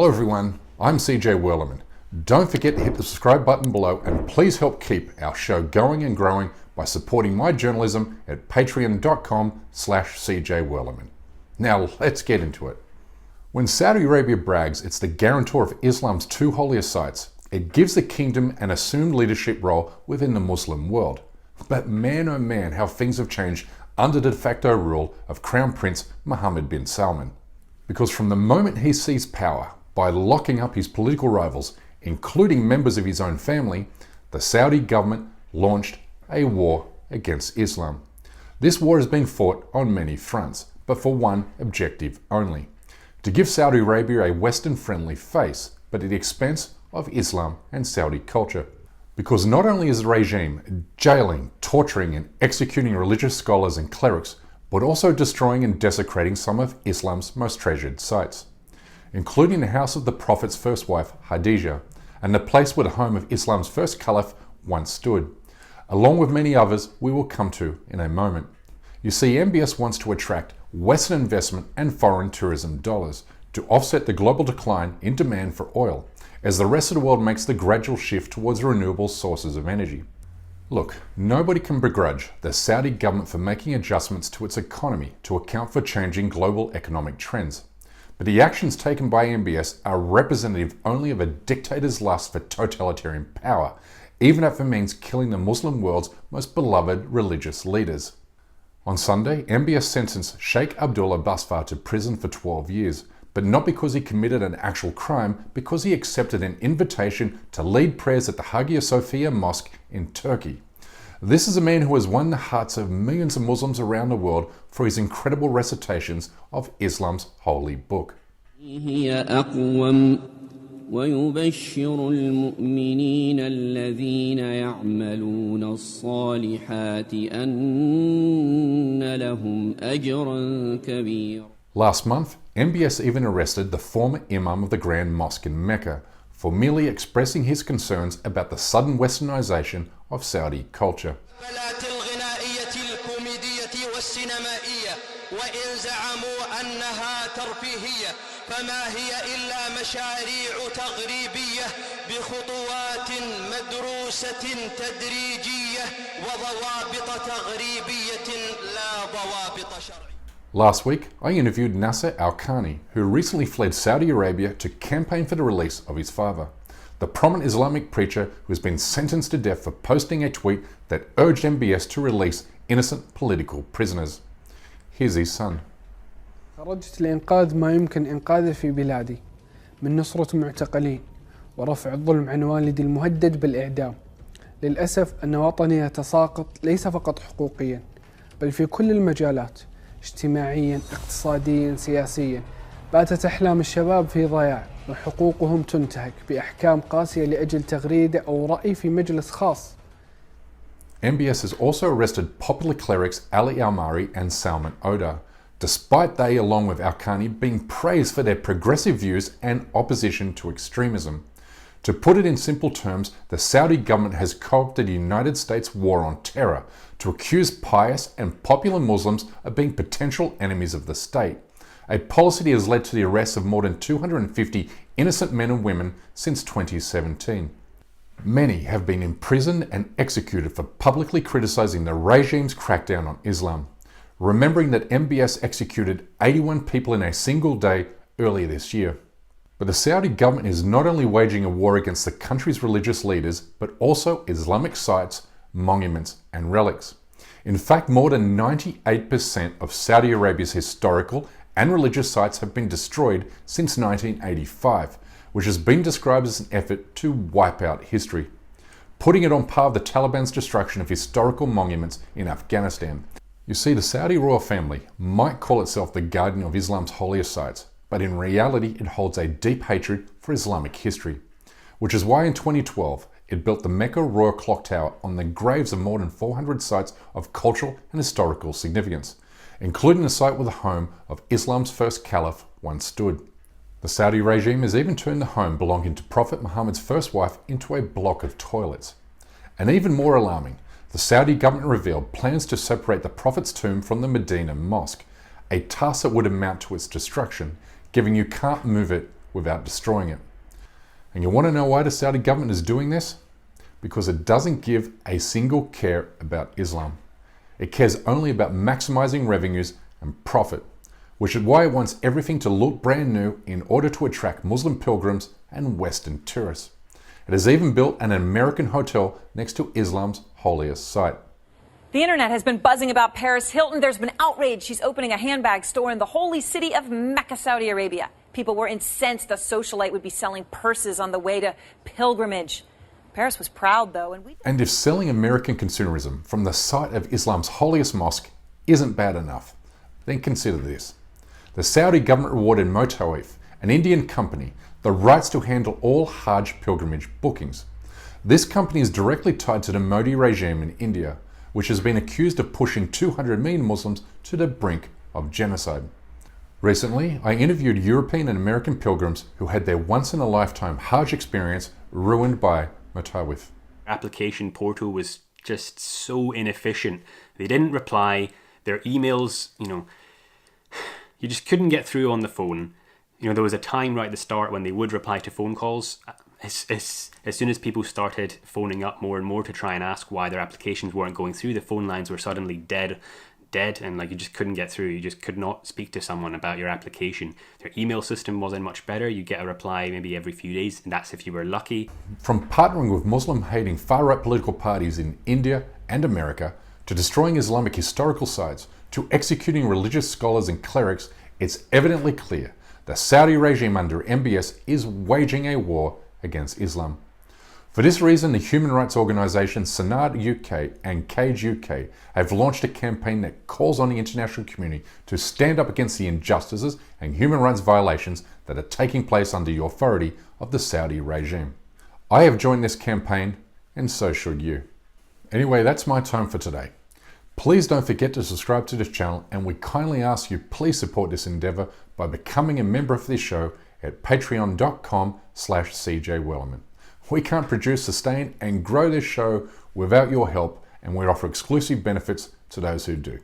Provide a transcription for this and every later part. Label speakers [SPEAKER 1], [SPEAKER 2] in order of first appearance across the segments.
[SPEAKER 1] Hello everyone, I'm CJ Werleman. Don't forget to hit the subscribe button below and please help keep our show going and growing by supporting my journalism at patreon.com/CJ Werleman. Now let's get into it. When Saudi Arabia brags it's the guarantor of Islam's two holiest sites, it gives the kingdom an assumed leadership role within the Muslim world. But man oh man, how things have changed under the de facto rule of Crown Prince Mohammed bin Salman. Because from the moment he seized power, by locking up his political rivals, including members of his own family, the Saudi government launched a war against Islam. This war has been fought on many fronts, but for one objective only: to give Saudi Arabia a Western-friendly face, but at the expense of Islam and Saudi culture. Because not only is the regime jailing, torturing and executing religious scholars and clerics, but also destroying and desecrating some of Islam's most treasured sites, including the house of the Prophet's first wife, Khadijah, and the place where the home of Islam's first caliph once stood, along with many others we will come to in a moment. You see, MBS wants to attract Western investment and foreign tourism dollars to offset the global decline in demand for oil, as the rest of the world makes the gradual shift towards renewable sources of energy. Look, nobody can begrudge the Saudi government for making adjustments to its economy to account for changing global economic trends. But the actions taken by MBS are representative only of a dictator's lust for totalitarian power, even if it means killing the Muslim world's most beloved religious leaders. On Sunday, MBS sentenced Sheikh Abdullah Basfar to prison for 12 years, but not because he committed an actual crime, because he accepted an invitation to lead prayers at the Hagia Sophia Mosque in Turkey. This is a man who has won the hearts of millions of Muslims around the world for his incredible recitations of Islam's holy book.
[SPEAKER 2] ويبشر المؤمنين الذين يعملون الصالحات أن لهم أجرا كبيرا.
[SPEAKER 1] Last month, MBS even arrested the former Imam of the Grand Mosque in Mecca for merely expressing his concerns about the sudden westernization of Saudi culture.
[SPEAKER 3] فما هي إلا مشاريع تغريبية بخطوات مدروسة تدريجية وضوابط تغريبية لا ضوابط شرعية.
[SPEAKER 1] Last week, I interviewed Nasser Al-Khani, who recently fled Saudi Arabia to campaign for the release of his father, the prominent Islamic preacher who has been sentenced to death for posting a tweet that urged MBS to release innocent political prisoners. Here's his son.
[SPEAKER 4] خرجت لإنقاذ ما يمكن إنقاذه في بلادي من نصرة معتقلين ورفع الظلم عن والدي المهدد بالإعدام. للأسف أن وطني يتساقط ليس فقط حقوقيا بل في كل المجالات، اجتماعيا، اقتصاديا، سياسيا. باتت أحلام الشباب في ضياع وحقوقهم تنتهك بأحكام قاسية لأجل تغريدة أو رأي في مجلس خاص.
[SPEAKER 1] MBS has also arrested popular clerics al-Omari and Salman Odar, despite they, along with Al-Khani, being praised for their progressive views and opposition to extremism. To put it in simple terms, the Saudi government has co-opted the United States war on terror to accuse pious and popular Muslims of being potential enemies of the state, a policy that has led to the arrests of more than 250 innocent men and women since 2017. Many have been imprisoned and executed for publicly criticizing the regime's crackdown on Islam. Remembering that MBS executed 81 people in a single day earlier this year. But the Saudi government is not only waging a war against the country's religious leaders, but also Islamic sites, monuments, and relics. In fact, more than 98% of Saudi Arabia's historical and religious sites have been destroyed since 1985, which has been described as an effort to wipe out history, putting it on par with the Taliban's destruction of historical monuments in Afghanistan. You see, the Saudi royal family might call itself the guardian of Islam's holiest sites, but in reality it holds a deep hatred for Islamic history, which is why in 2012 it built the Mecca Royal Clock Tower on the graves of more than 400 sites of cultural and historical significance, including the site where the home of Islam's first caliph once stood. The Saudi regime has even turned the home belonging to Prophet Muhammad's first wife into a block of toilets. And even more alarming, the Saudi government revealed plans to separate the Prophet's tomb from the Medina Mosque, a task that would amount to its destruction, given you can't move it without destroying it. And you want to know why the Saudi government is doing this? Because it doesn't give a single care about Islam. It cares only about maximizing revenues and profit, which is why it wants everything to look brand new in order to attract Muslim pilgrims and Western tourists. It has even built an American hotel next to Islam's holiest site.
[SPEAKER 5] The internet has been buzzing about Paris Hilton. There's been outrage. She's opening a handbag store in the holy city of Mecca, Saudi Arabia. People were incensed the socialite would be selling purses on the way to pilgrimage. Paris was proud, though.
[SPEAKER 1] And if selling American consumerism from the site of Islam's holiest mosque isn't bad enough, then consider this. The Saudi government rewarded Motawif, an Indian company, the rights to handle all Hajj pilgrimage bookings. This company is directly tied to the Modi regime in India, which has been accused of pushing 200 million Muslims to the brink of genocide. Recently, I interviewed European and American pilgrims who had their once-in-a-lifetime Hajj experience ruined by Motawif.
[SPEAKER 6] Application portal was just so inefficient. They didn't reply. Their emails, you just couldn't get through on the phone. There was a time right at the start when they would reply to phone calls. As soon as people started phoning up more and more to try and ask why their applications weren't going through, the phone lines were suddenly dead, and you just couldn't get through. You just could not speak to someone about your application. Their email system wasn't much better. You get a reply maybe every few days, and that's if you were lucky.
[SPEAKER 1] From partnering with Muslim-hating far-right political parties in India and America, to destroying Islamic historical sites, to executing religious scholars and clerics, it's evidently clear the Saudi regime under MBS is waging a war against Islam. For this reason, the human rights organisations Sanad UK and Cage UK have launched a campaign that calls on the international community to stand up against the injustices and human rights violations that are taking place under the authority of the Saudi regime. I have joined this campaign, and so should you. Anyway, that's my time for today. Please don't forget to subscribe to this channel, and we kindly ask you please support this endeavour by becoming a member of this show at patreon.com/CJWellerman. We can't produce, sustain and grow this show without your help, and we offer exclusive benefits to those who do.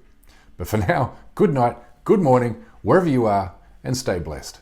[SPEAKER 1] But for now, good night, good morning, wherever you are, and stay blessed.